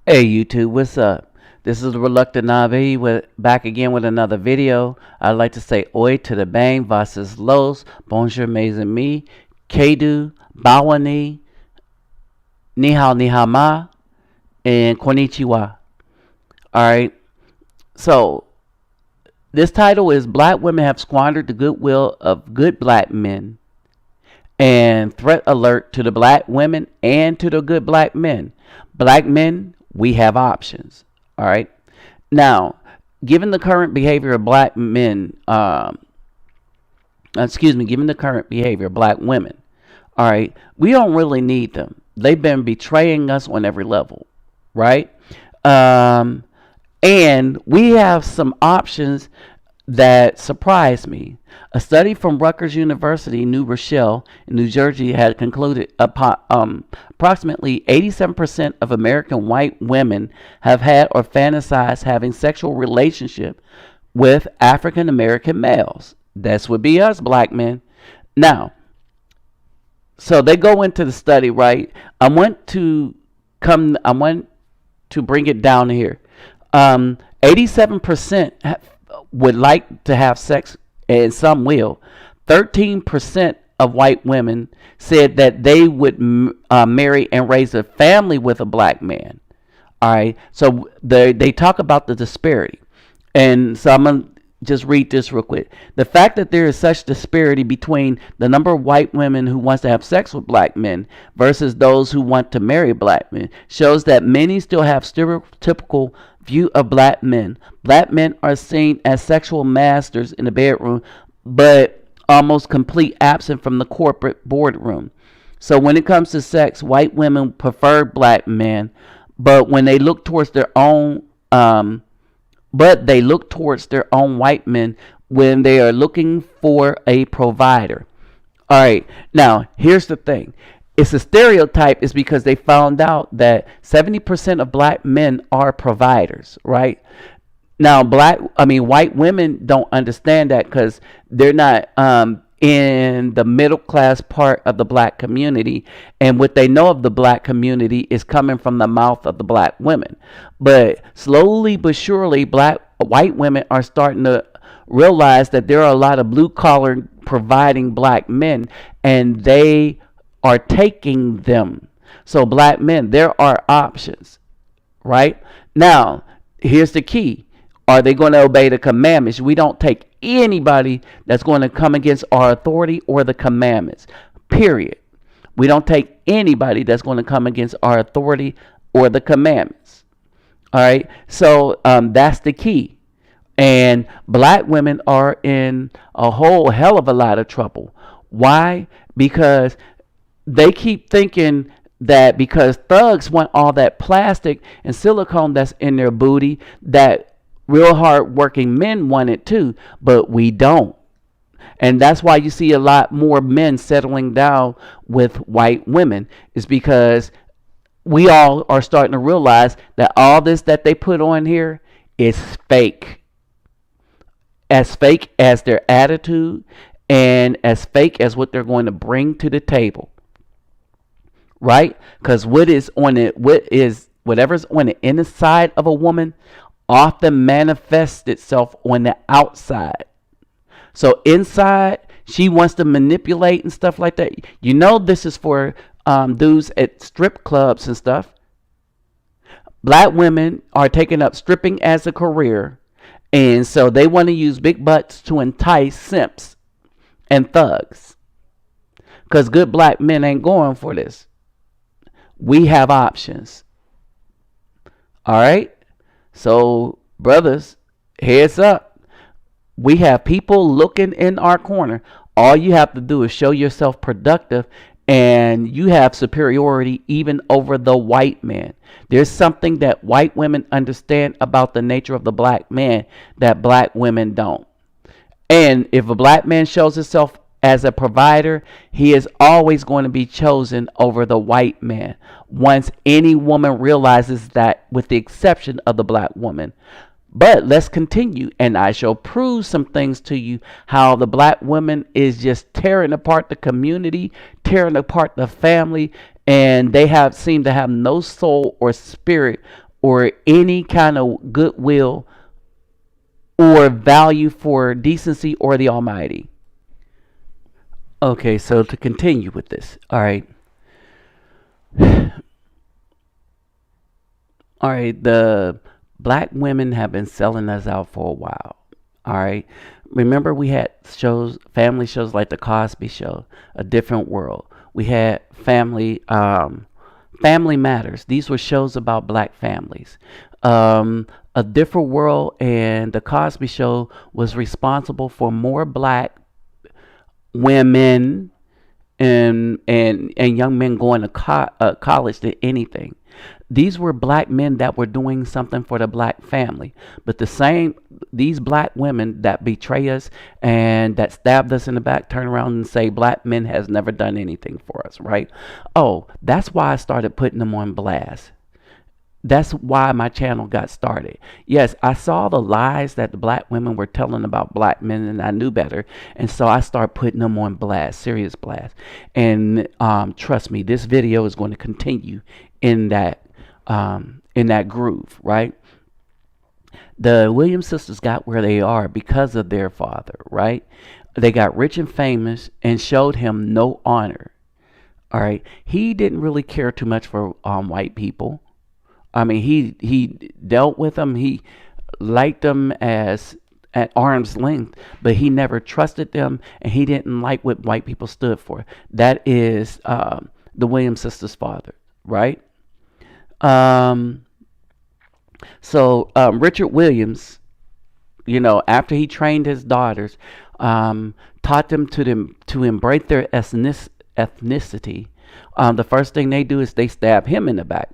Hey YouTube, what's up? This is the Reluctant Navi with back again with another video. I'd like to say oi to the bang versus los, bonjour mes amis, kedu, bawani, ni hao ma, and konnichiwa. Alright, so this title is Black Women Have Squandered the Goodwill of Good Black Men, and threat alert to the black women and to the good black men. Black men, we have options. All right. Now, given the current behavior of black men, given the current behavior of black women, all right, we don't really need them. They've been betraying us on every level, right? Um, and we have some options that surprised me. A study from Rutgers University, New Rochelle, in New Jersey, had concluded approximately 87% of American white women have had or fantasized having sexual relationship with African American males. This would be us, black men. Now, so they go into the study, right? I want to bring it down here. 87% would like to have sex, and some will. 13% of white women said that they would marry and raise a family with a black man. All right, so they talk about the disparity, and so I'm gonna just read this real quick. The fact that there is such disparity between the number of white women who wants to have sex with black men versus those who want to marry black men shows that many still have stereotypical view of black men. Black men are seen as sexual masters in the bedroom, but almost complete absent from the corporate boardroom. So when it comes to sex, white women prefer black men, but when they look towards their own white men when they are looking for a provider. All right, now here's the thing. It's a stereotype is because they found out that 70% of black men are providers, right? Now, white women don't understand that because they're not in the middle class part of the black community, and what they know of the black community is coming from the mouth of the black women. But slowly but surely, white women are starting to realize that there are a lot of blue collar providing black men, and they are taking them. So black men, there are options, right? Now, here's the key. Are they going to obey the commandments? We don't take anybody that's going to come against our authority or the commandments, period. We don't take anybody that's going to come against our authority or the commandments. All right, so that's the key. And black women are in a whole hell of a lot of trouble. Why? Because they keep thinking that because thugs want all that plastic and silicone that's in their booty, that real hard working men want it too, but we don't. And that's why you see a lot more men settling down with white women, is because we all are starting to realize that all this that they put on here is fake. As fake as their attitude and as fake as what they're going to bring to the table. Right? Because whatever's on the inside of a woman often manifests itself on the outside. So inside, she wants to manipulate and stuff like that. You know, this is for dudes at strip clubs and stuff. Black women are taking up stripping as a career, and so they want to use big butts to entice simps and thugs. Because good black men ain't going for this. We have options. All right. So, brothers, heads up. We have people looking in our corner. All you have to do is show yourself productive, and you have superiority even over the white man. There's something that white women understand about the nature of the black man that black women don't. And if a black man shows himself as a provider, he is always going to be chosen over the white man once any woman realizes that, with the exception of the black woman. But let's continue, and I shall prove some things to you how the black woman is just tearing apart the community, tearing apart the family, and they seem to have no soul or spirit or any kind of goodwill or value for decency or the Almighty. Okay, so to continue with this, all right, all right, the black women have been selling us out for a while. All right, remember we had shows, family shows like the Cosby Show, A Different World. We had Family Matters. These were shows about black families. A Different World and the Cosby Show was responsible for more black women and young men going to college than anything. These were black men that were doing something for the black family. But these black women that betray us and that stabbed us in the back turn around and say black men has never done anything for us, right? Oh, that's why I started putting them on blast. That's why my channel got started. Yes, I saw the lies that the black women were telling about black men, and I knew better. And so I started putting them on blast, serious blast. And trust me, this video is going to continue in that groove, right? The Williams sisters got where they are because of their father, right? They got rich and famous and showed him no honor. All right, he didn't really care too much for white people. I mean, he dealt with them. He liked them as at arm's length, but he never trusted them, and he didn't like what white people stood for. That is the Williams sisters' father, right? So Richard Williams, after he trained his daughters, taught them to embrace their ethnicity. The first thing they do is they stab him in the back.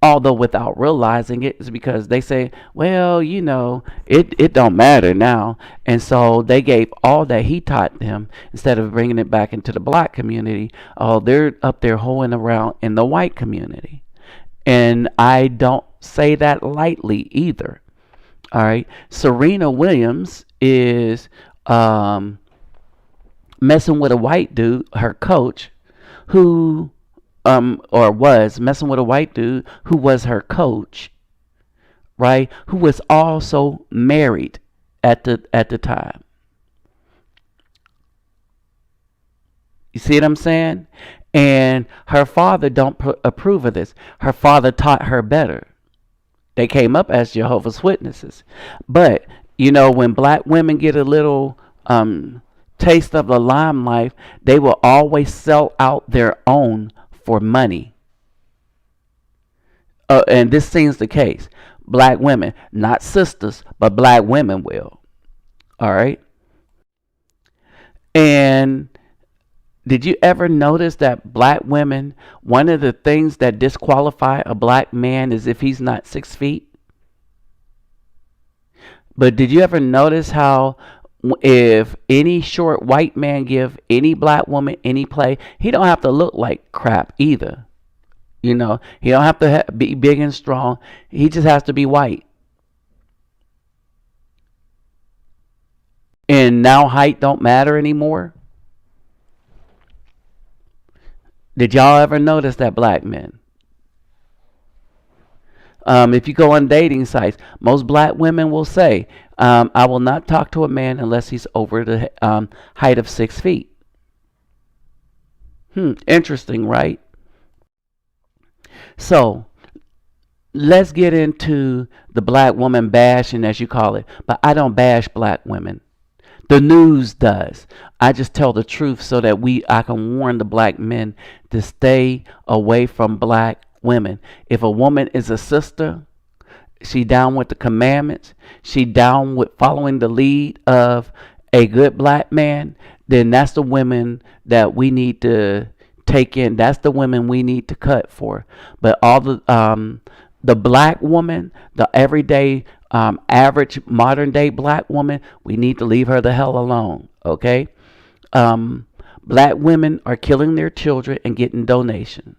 Although without realizing it, is because they say, well, it don't matter now. And so they gave all that he taught them instead of bringing it back into the black community. Oh, they're up there hoeing around in the white community. And I don't say that lightly either. All right. Serena Williams is messing with a white dude, her coach, who or was messing with a white dude who was her coach, right? Who was also married at the time. You see what I'm saying? And her father don't approve of this. Her father taught her better. They came up as Jehovah's Witnesses. But, when black women get a little taste of the limelight, they will always sell out their own for money. And this seems the case. Black women, not sisters, but black women will. All right? And did you ever notice that black women, one of the things that disqualify a black man is if he's not 6 feet? But did you ever notice how if any short white man give any black woman any play, he don't have to look like crap either. He don't have to be big and strong. He just has to be white. And now height don't matter anymore. Did y'all ever notice that, black men? If you go on dating sites, most black women will say, I will not talk to a man unless he's over the height of 6 feet. Interesting, right? So, let's get into the black woman bashing, as you call it. But I don't bash black women. The news does. I just tell the truth so that I can warn the black men to stay away from black women. If a woman is a sister, she down with the commandments, she down with following the lead of a good black man, then that's the women that we need to take in. That's the women we need to cut for. But all the black woman, the everyday average modern day black woman, we need to leave her the hell alone. Okay? Black women are killing their children and getting donations.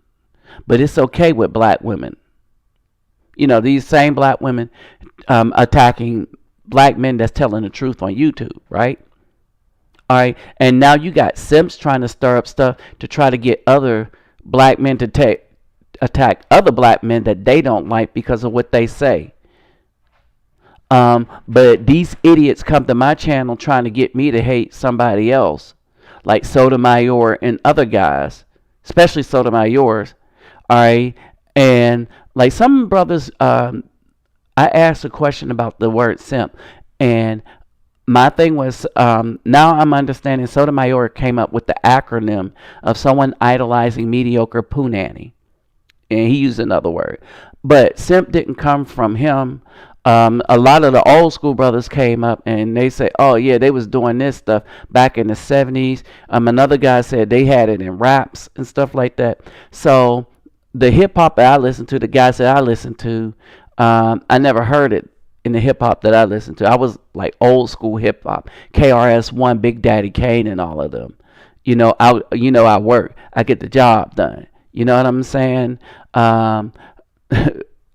But it's okay with black women. These same black women attacking black men that's telling the truth on YouTube, right? All right. And now you got simps trying to stir up stuff to try to get other black men to attack other black men that they don't like because of what they say. But these idiots come to my channel trying to get me to hate somebody else, like Sotomayor and other guys, especially Sotomayor's. All right, and like some brothers, I asked a question about the word simp, and my thing was, now I'm understanding Sotomayor came up with the acronym of someone idolizing mediocre poo nanny, and he used another word, but simp didn't come from him. A lot of the old school brothers came up and they say, oh yeah, they was doing this stuff back in the 70s. Another guy said they had it in raps and stuff like that. So the hip hop that I listened to, the guys that I listened to, I never heard it in the hip hop that I listened to. I was like old school hip hop, KRS-One, Big Daddy Kane, and all of them. I work, I get the job done. You know what I'm saying?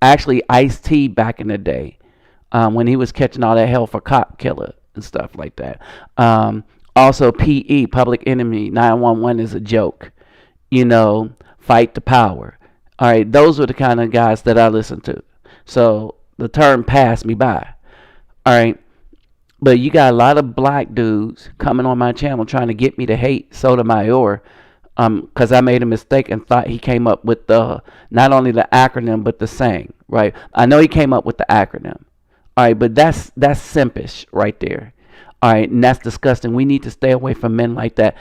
Actually, Ice-T back in the day, when he was catching all that hell for cop killer and stuff like that. Also, PE, Public Enemy, 911 is a joke. Fight the power. All right, those were the kind of guys that I listened to. So the term passed me by. All right, but you got a lot of black dudes coming on my channel trying to get me to hate Sotomayor, because I made a mistake and thought he came up with not only the acronym but the saying. Right? I know he came up with the acronym. All right, but that's simpish right there. All right, and that's disgusting. We need to stay away from men like that.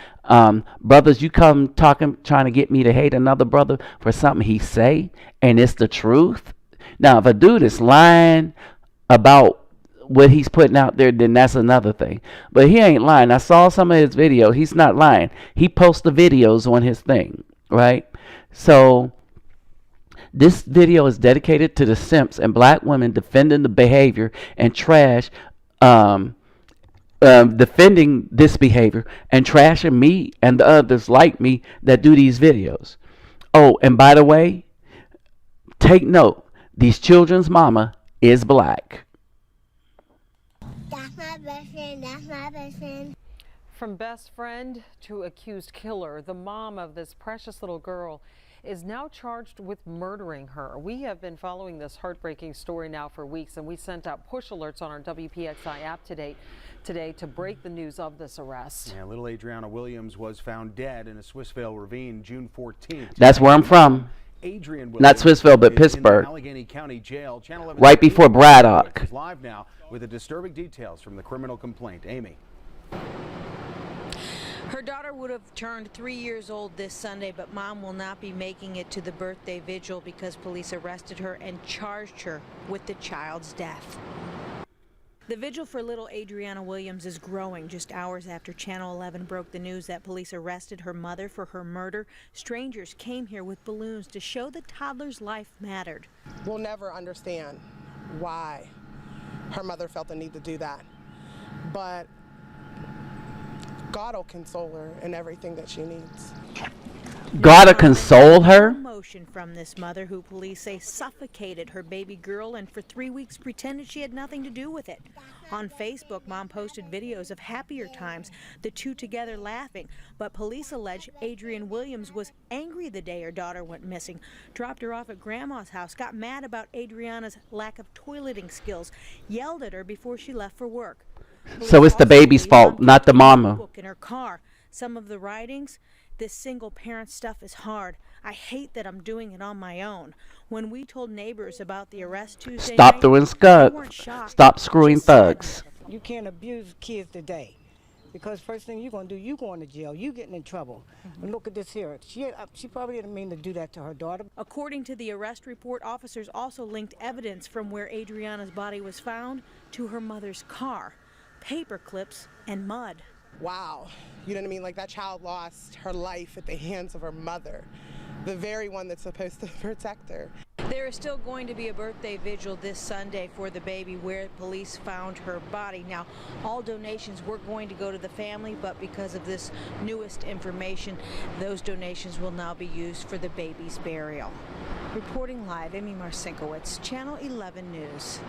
Brothers, you come trying to get me to hate another brother for something he say, and it's the truth. Now, if a dude is lying about what he's putting out there, then that's another thing. But he ain't lying. I saw some of his videos. He's not lying. He posts the videos on his thing, right? So this video is dedicated to the simps and black women defending the behavior and trash, defending this behavior and trashing me and the others like me that do these videos. Oh, and by the way, take note, these children's mama is black. That's my best friend. That's my best friend. From best friend to accused killer, the mom of this precious little girl is now charged with murdering her. We have been following this heartbreaking story now for weeks, and we sent out push alerts on our WPXI app today to break the news of this arrest. Yeah, little Adriana Williams was found dead in a Swissvale ravine June 14th. That's where I'm from. Adrian Not Swissvale, but Pittsburgh. Allegheny County Jail. Right before Braddock. Live now with the disturbing details from the criminal complaint. Amy. Her daughter would have turned 3 years old this Sunday, but mom will not be making it to the birthday vigil because police arrested her and charged her with the child's death. The vigil for little Adriana Williams is growing just hours after Channel 11 broke the news that police arrested her mother for her murder. Strangers came here with balloons to show the toddler's life mattered. We'll never understand why her mother felt the need to do that, but God will console her in everything that she needs. God to console her? Emotion from this mother who police say suffocated her baby girl and for 3 weeks pretended she had nothing to do with it. On Facebook, mom posted videos of happier times, the two together laughing, but police allege Adrian Williams was angry the day her daughter went missing, dropped her off at grandma's house, got mad about Adriana's lack of toileting skills, yelled at her before she left for work. So it's the baby's fault, not the mama. In her car. Some of the writings, this single parent stuff is hard. I hate that I'm doing it on my own. When we told neighbors about the arrest Tuesday Stop night, doing they weren't shocked. Stop screwing thugs. You can't abuse kids today, because first thing you're going to do, you going to jail, you getting in trouble. And look at this here. She probably didn't mean to do that to her daughter. According to the arrest report, officers also linked evidence from where Adriana's body was found to her mother's car, paper clips and mud. Wow, you know what I mean? Like, that child lost her life at the hands of her mother, the very one that's supposed to protect her. There is still going to be a birthday vigil this Sunday for the baby where police found her body. Now, all donations were going to go to the family, but because of this newest information, those donations will now be used for the baby's burial. Reporting live, Amy Marcinkowitz, Channel 11 News.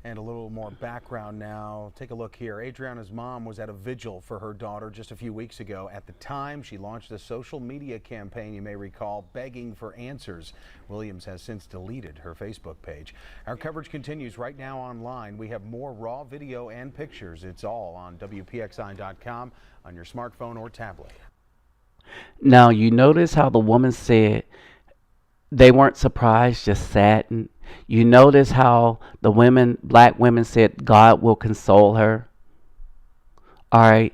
And a little more background now. Take a look here. Adriana's mom was at a vigil for her daughter just a few weeks ago. At the time, she launched a social media campaign, you may recall, begging for answers. Williams has since deleted her Facebook page. Our coverage continues right now online. We have more raw video and pictures. It's all on WPXI.com on your smartphone or tablet. Now, you notice how the woman said they weren't surprised, just saddened. You notice how the women, black women, said God will console her. All right.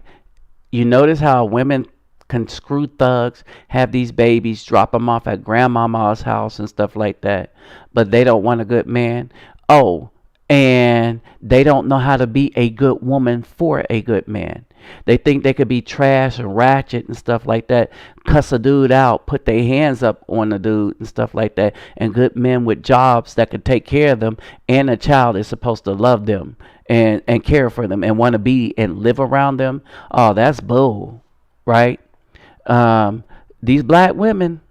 You notice how women can screw thugs, have these babies, drop them off at grandmama's house and stuff like that, but they don't want a good man. Oh, and they don't know how to be a good woman for a good man. They think they could be trash and ratchet and stuff like that, cuss a dude out, put their hands up on the dude and stuff like that. And good men with jobs that could take care of them, and a child is supposed to love them and care for them and want to be and live around them. Oh, that's bull, right? These black women.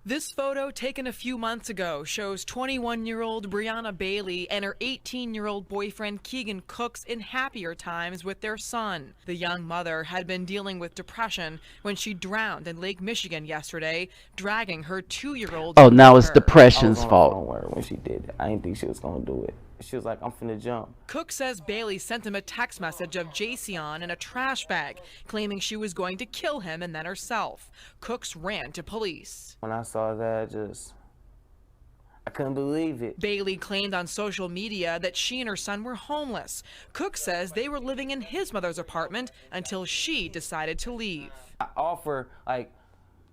This photo, taken a few months ago, shows 21-year-old Brianna Bailey and her 18-year-old boyfriend Keegan Cooks in happier times with their son. The young mother had been dealing with depression when she drowned in Lake Michigan yesterday, dragging her 2-year-old. Oh, now it's depression's fault. When she did it, I didn't think she was gonna do it. She was like, I'm finna jump. Cook says Bailey sent him a text message of Jason in a trash bag, claiming she was going to kill him and then herself. Cooks ran to police. When I saw that, I couldn't believe it. Bailey claimed on social media that she and her son were homeless. Cook says they were living in his mother's apartment until she decided to leave. I offer, like,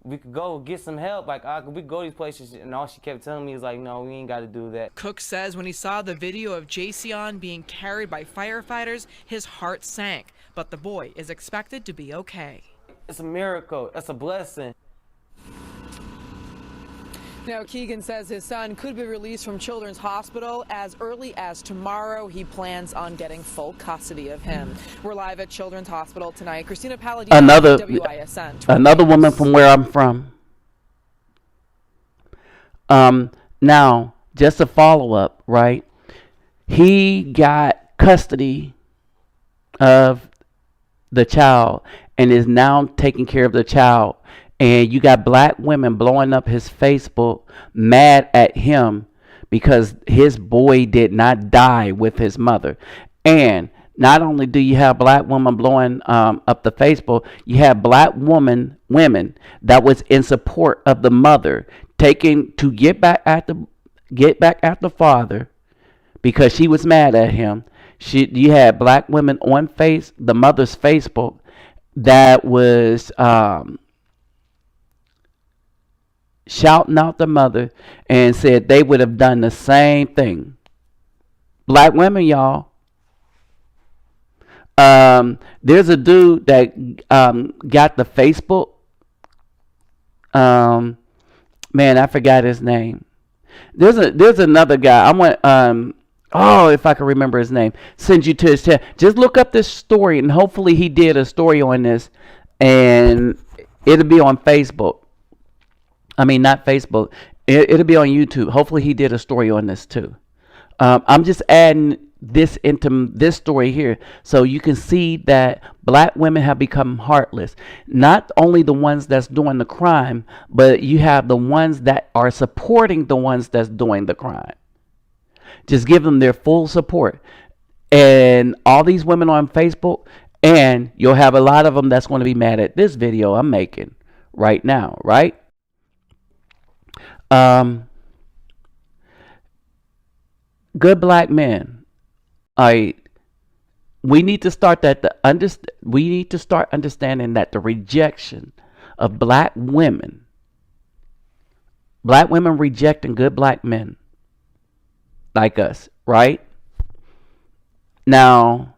we could go get some help, like we could go to these places, and all she kept telling me is like, no, we ain't got to do that. Cook says when he saw the video of Jason being carried by firefighters, his heart sank, but the boy is expected to be okay. It's a miracle. It's a blessing. Now, Keegan says his son could be released from Children's Hospital as early as tomorrow. He plans on getting full custody of him. We're live at Children's Hospital tonight. Christina Palladino, WISN. Another woman from where I'm from. Now, just a follow-up, right? He got custody of the child and is now taking care of the child. And you got black women blowing up his Facebook, mad at him because his boy did not die with his mother. And not only do you have black women blowing up the Facebook, you have black women that was in support of the mother, taking to get back at the father because she was mad at him. You had black women on the mother's Facebook that was shouting out the mother and said they would have done the same thing. Black women, y'all. There's a dude that got the Facebook. Man, I forgot his name. There's another guy. I want if I can remember his name. Send you to his chat. Just look up this story, and hopefully he did a story on this, and it'll be on Facebook. I mean, not Facebook. It'll be on YouTube. Hopefully he did a story on this too. I'm just adding this into this story here so you can see that black women have become heartless. Not only the ones that's doing the crime, but you have the ones that are supporting the ones that's doing the crime. Just give them their full support. And all these women on Facebook, and you'll have a lot of them that's going to be mad at this video I'm making right now, right? Good black men. We need to start we need to start understanding that the rejection of black women rejecting good black men like us, right? Now,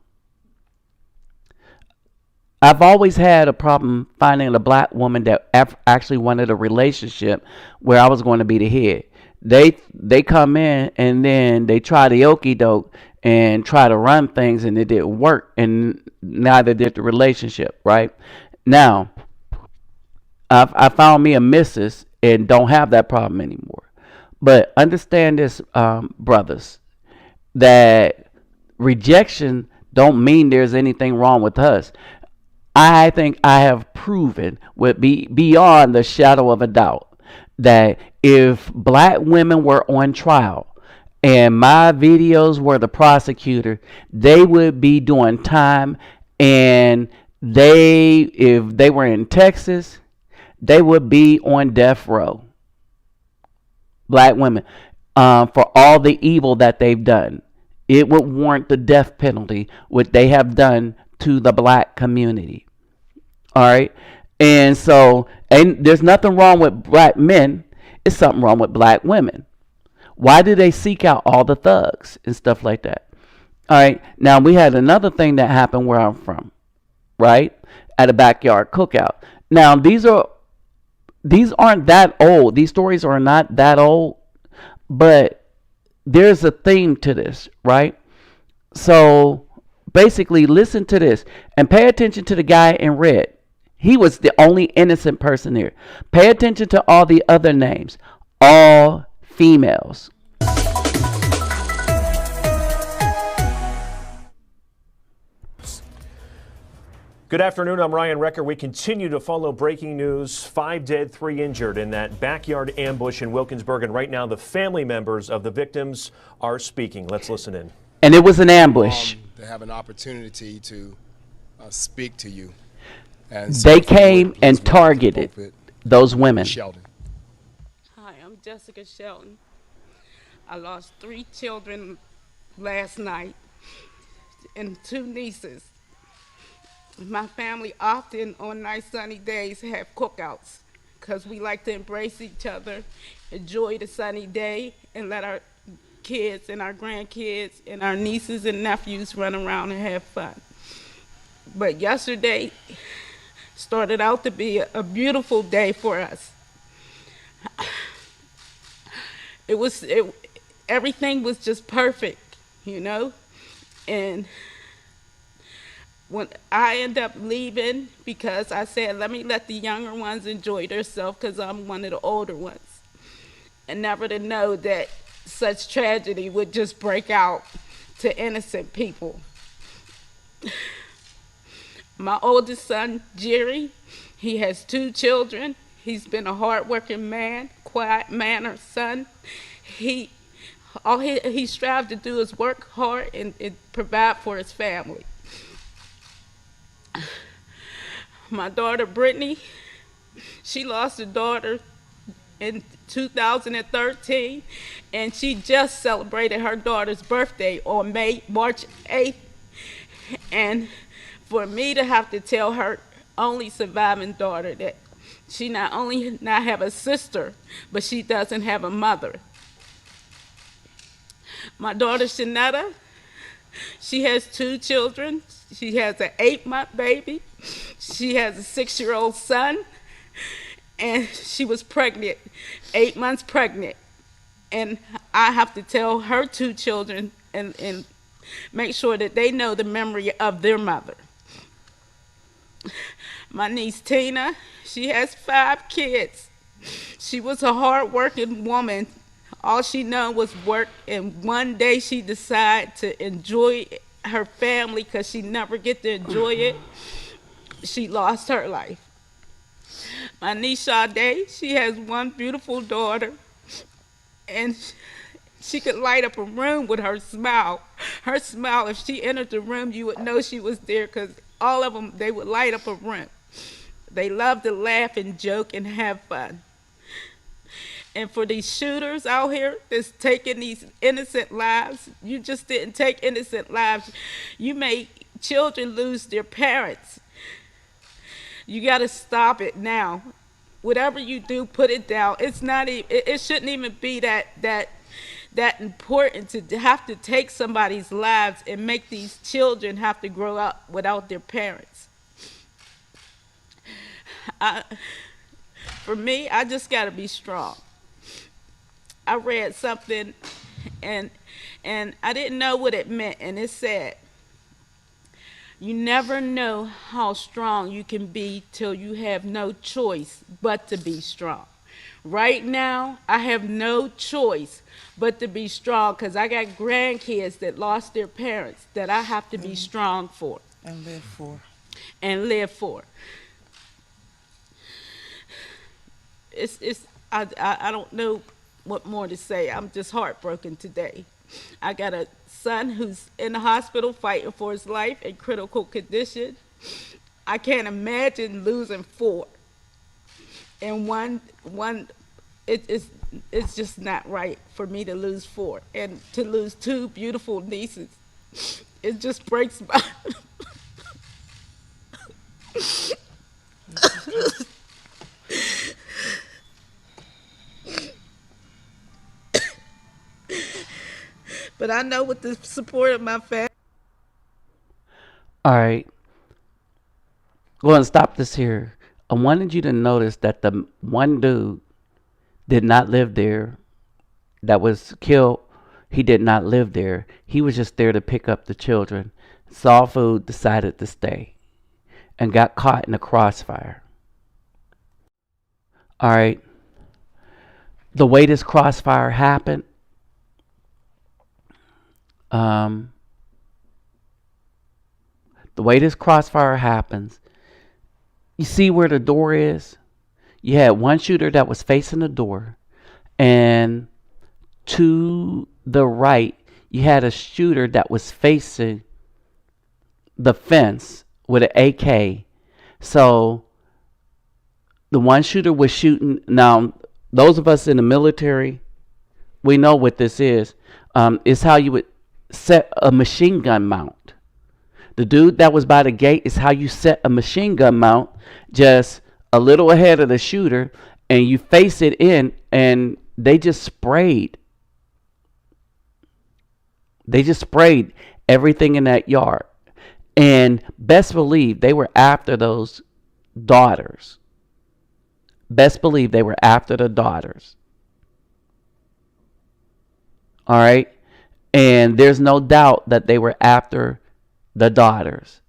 I've always had a problem finding a black woman that actually wanted a relationship where I was going to be the head. They come in and then they try the okie doke and try to run things, and it didn't work, and neither did the relationship, right? Now, I found me a missus and don't have that problem anymore. But understand this, brothers. that rejection don't mean there's anything wrong with us. I think I have proven with beyond the shadow of a doubt that if black women were on trial and my videos were the prosecutor, they would be doing time, and if they were in Texas, they would be on death row. Black women, for all the evil that they've done, it would warrant the death penalty, what they have done to the black community. All right. And so, and there's nothing wrong with black men. It's something wrong with black women. Why do they seek out all the thugs and stuff like that? All right. Now, we had another thing that happened where I'm from, right? At a backyard cookout. Now, these aren't that old. These stories are not that old, but there's a theme to this, right? So basically, listen to this and pay attention to the guy in red. He was the only innocent person there. Pay attention to all the other names, all females. Good afternoon, I'm Ryan Recker. We continue to follow breaking news. 5 dead, 3 injured in that backyard ambush in Wilkinsburg. And right now, the family members of the victims are speaking. Let's listen in. And it was an ambush. To have an opportunity to speak to you. And they came and targeted those women. Sheldon. Hi, I'm Jessica Shelton. I lost 3 children last night and 2 nieces. My family often on nice sunny days have cookouts because we like to embrace each other, enjoy the sunny day, and let our kids and our grandkids and our nieces and nephews run around and have fun. But yesterday started out to be a beautiful day for us. Everything was just perfect, you know, and when I end up leaving, because I said, let me let the younger ones enjoy themselves because I'm one of the older ones. And never to know that such tragedy would just break out to innocent people. My oldest son, Jerry, he has 2 children. He's been a hardworking man, quiet-mannered son. All he strives to do is work hard and provide for his family. My daughter, Brittany, she lost a daughter in 2013, and she just celebrated her daughter's birthday on March 8th. And for me to have to tell her only surviving daughter that she not only not have a sister, but she doesn't have a mother. My daughter, Shanetta, she has 2 children. She has an 8-month baby. She has a 6-year-old son. And she was pregnant, 8 months pregnant. And I have to tell her 2 children and make sure that they know the memory of their mother. My niece Tina, she has 5 kids. She was a hard-working woman. All she knew was work, and one day she decided to enjoy her family because she never get to enjoy it. She lost her life. My niece Sade, she has 1 beautiful daughter, and she could light up a room with her smile. Her smile, if she entered the room, you would know she was there because all of them, they would light up a room. They love to laugh and joke and have fun. And for these shooters out here that's taking these innocent lives, you just didn't take innocent lives. You made children lose their parents. You got to stop it now. Whatever you do, put it down. It's not even, it shouldn't even be that important to have to take somebody's lives and make these children have to grow up without their parents. For me, I just got to be strong. I read something and I didn't know what it meant, and it said, you never know how strong you can be till you have no choice but to be strong. Right now, I have no choice but to be strong because I got grandkids that lost their parents that I have to be strong for. And live for. And live for. I don't know what more to say. I'm just heartbroken today. I got a son who's in the hospital fighting for his life in critical condition. I can't imagine losing 4. And it's just not right for me to lose 4. And to lose 2 beautiful nieces, it just breaks my But I know with the support of my family. All right. Go ahead and stop this here. I wanted you to notice that the one dude did not live there that was killed. He did not live there. He was just there to pick up the children. Saw food, decided to stay, and got caught in a crossfire. All right. The way this crossfire happened, you see where the door is? You had one shooter that was facing the door, and to the right, you had a shooter that was facing the fence with an AK. So the one shooter was shooting. Now, those of us in the military, we know what this is. It's how you would set a machine gun mount. The dude that was by the gate is how you set a machine gun mount, just a little ahead of the shooter, and you face it in, and they just sprayed. They just sprayed everything in that yard. And best believe they were after those daughters. Best believe they were after the daughters. All right? And there's no doubt that they were after the daughters.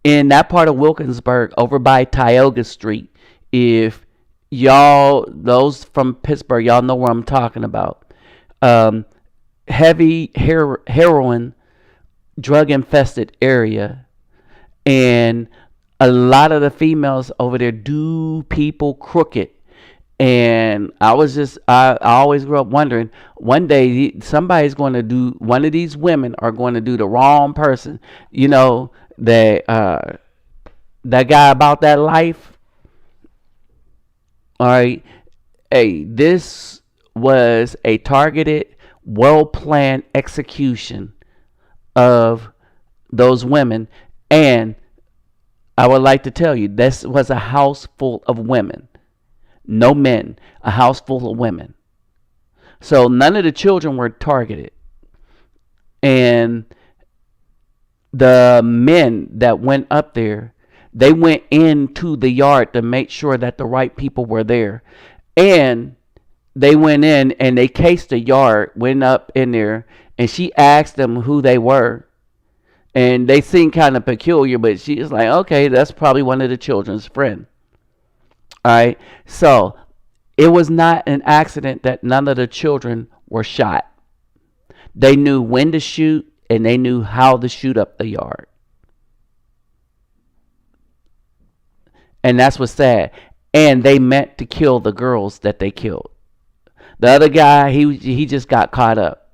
In that part of Wilkinsburg, over by Tioga Street, if y'all, those from Pittsburgh, y'all know where I'm talking about. Heavy heroin, drug-infested area. And a lot of the females over there do people crooked. And I always grew up wondering, one day somebody's going to do, one of these women are going to do the wrong person. You know, that guy about that life. All right. Hey, this was a targeted, well-planned execution of those women. And I would like to tell you, this was a house full of women. No men, a house full of women. So none of the children were targeted. And the men that went up there, they went into the yard to make sure that the right people were there. And they went in and they cased the yard, went up in there, and she asked them who they were. And they seemed kind of peculiar, but she was like, okay, that's probably one of the children's friends. All right, so it was not an accident that none of the children were shot. They knew when to shoot, and they knew how to shoot up the yard. And that's what's sad. And they meant to kill the girls that they killed. The other guy, he just got caught up.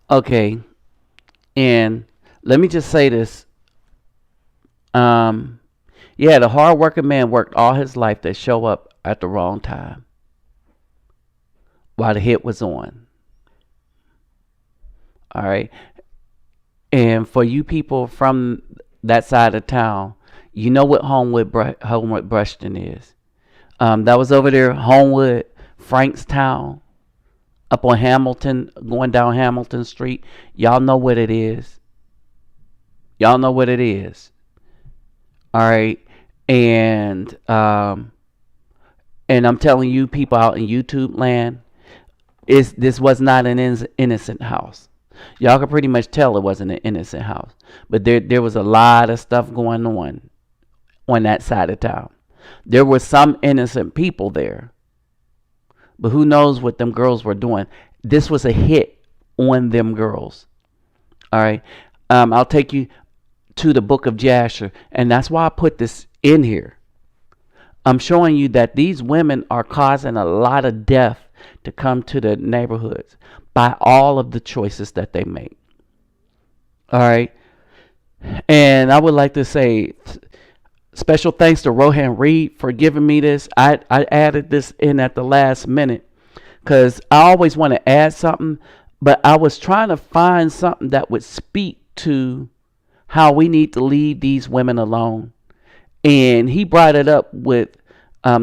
Okay, and let me just say this. Yeah, the hard-working man worked all his life to show up at the wrong time while the hit was on. All right. And for you people from that side of town, you know what Homewood Brushton is. That was over there, Homewood, Frankstown, up on Hamilton, going down Hamilton Street. Y'all know what it is. Y'all know what it is. All right. And I'm telling you people out in YouTube land, this was not an innocent house. Y'all can pretty much tell it wasn't an innocent house. But there was a lot of stuff going on that side of town. There were some innocent people there, but who knows what them girls were doing. This was a hit on them girls. All right. I'll take you to the book of Jasher, and that's why I put this in here. I'm showing you that these women are causing a lot of death to come to the neighborhoods by all of the choices that they make. All right. And I would like to say special thanks to Rohan Reed for giving me this. I added this in at the last minute because I always want to add something, but I was trying to find something that would speak to how we need to leave these women alone. And he brought it up with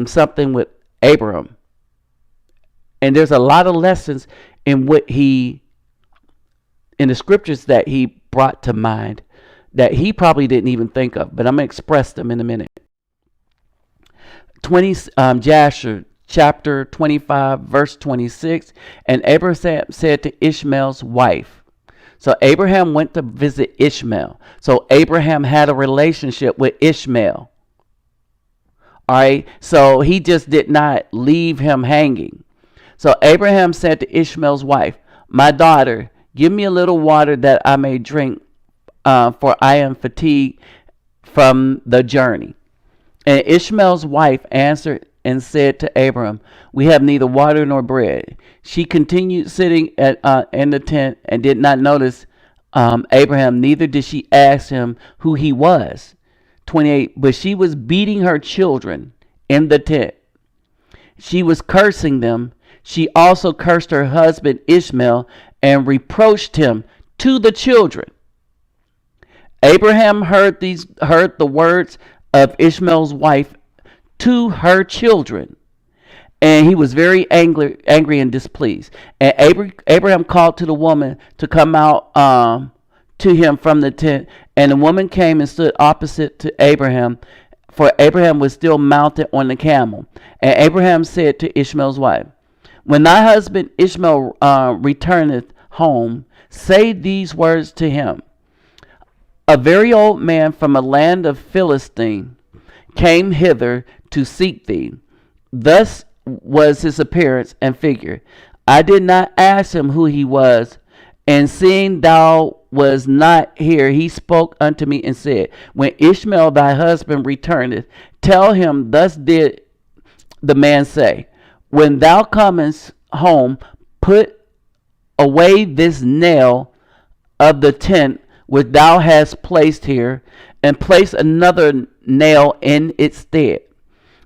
something with Abraham. And there's a lot of lessons in in the scriptures that he brought to mind that he probably didn't even think of, but I'm going to express them in a minute. Jasher, chapter 25, verse 26, and Abraham said to Ishmael's wife. So Abraham went to visit Ishmael. So Abraham had a relationship with Ishmael. All right. So he just did not leave him hanging. So Abraham said to Ishmael's wife, "My daughter, give me a little water that I may drink, for I am fatigued from the journey." And Ishmael's wife answered and said to Abraham, "We have neither water nor bread." She continued sitting in the tent and did not notice Abraham, neither did she ask him who he was. 28, but she was beating her children in the tent. She was cursing them. She also cursed her husband Ishmael and reproached him to the children. Abraham heard the words of Ishmael's wife to her children, and he was very angry and displeased. And Abraham called to the woman to come out to him from the tent, and the woman came and stood opposite to Abraham, for Abraham was still mounted on the camel. And Abraham said to Ishmael's wife, "When thy husband Ishmael returneth home, say these words to him: A very old man from a land of Philistine came hither to seek thee. Thus was his appearance and figure. I did not ask him who he was, and seeing thou was not here, he spoke unto me and said, When Ishmael thy husband returneth, tell him, thus did the man say, When thou comest home, put away this nail of the tent which thou hast placed here, and place another nail in its stead.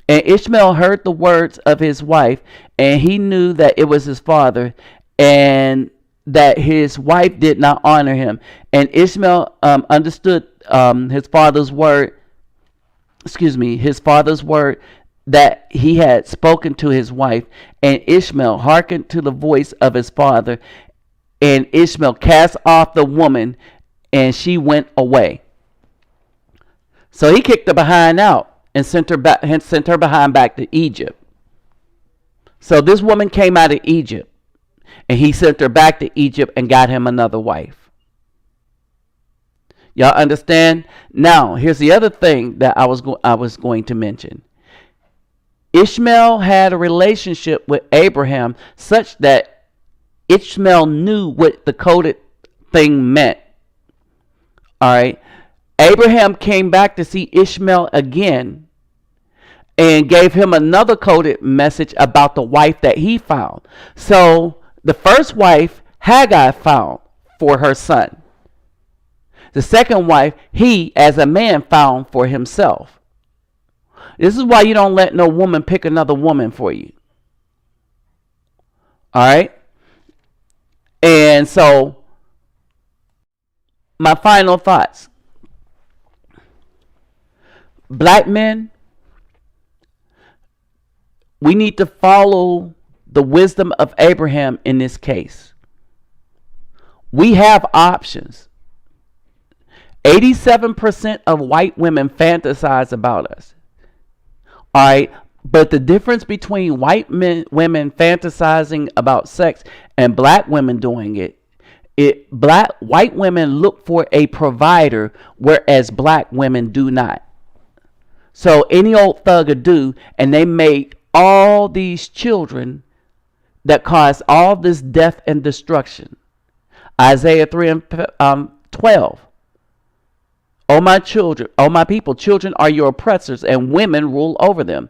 And Ishmael heard the words of his wife, and he knew that it was his father, and that his wife did not honor him. And Ishmael understood his father's word that he had spoken to his wife. And Ishmael hearkened to the voice of his father, and Ishmael cast off the woman, and she went away. So he kicked her behind out and sent her behind back to Egypt. So this woman came out of Egypt, and he sent her back to Egypt and got him another wife. Y'all understand? Now, here's the other thing that I was going to mention. Ishmael had a relationship with Abraham such that Ishmael knew what the coded thing meant. All right. Abraham came back to see Ishmael again and gave him another coded message about the wife that he found. So the first wife, Hagar, found for her son. The second wife, he, as a man, found for himself. This is why you don't let no woman pick another woman for you. All right? And so, my final thoughts. Black men, we need to follow the wisdom of Abraham in this case. We have options. 87% of white women fantasize about us. All right. But the difference between white women fantasizing about sex and black women doing it, white women look for a provider, whereas black women do not. So any old thug would do, and they made all these children that caused all this death and destruction. Isaiah 3 and 12. O my children, O my people, children are your oppressors, and women rule over them.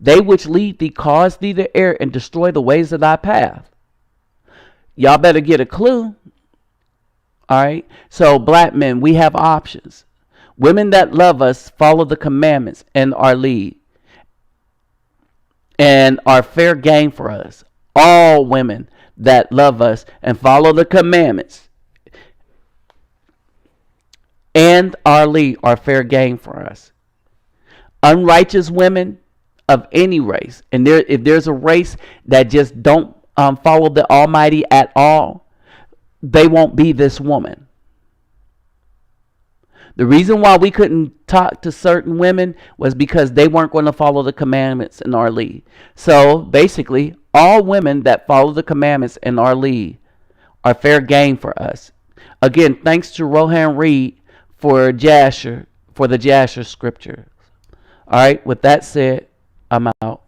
They which lead thee cause thee to err and destroy the ways of thy path. Y'all better get a clue. All right. So black men, we have options. Women that love us follow the commandments and our lead and are fair game for us. All women that love us and follow the commandments and our lead are fair game for us. Unrighteous women of any race, and if there's a race that just don't follow the Almighty at all, they won't be this woman. The reason why we couldn't talk to certain women was because they weren't going to follow the commandments in our lead. So basically, all women that follow the commandments in our lead are fair game for us. Again, thanks to Rohan Reed for the Jasher scripture. All right, with that said, I'm out.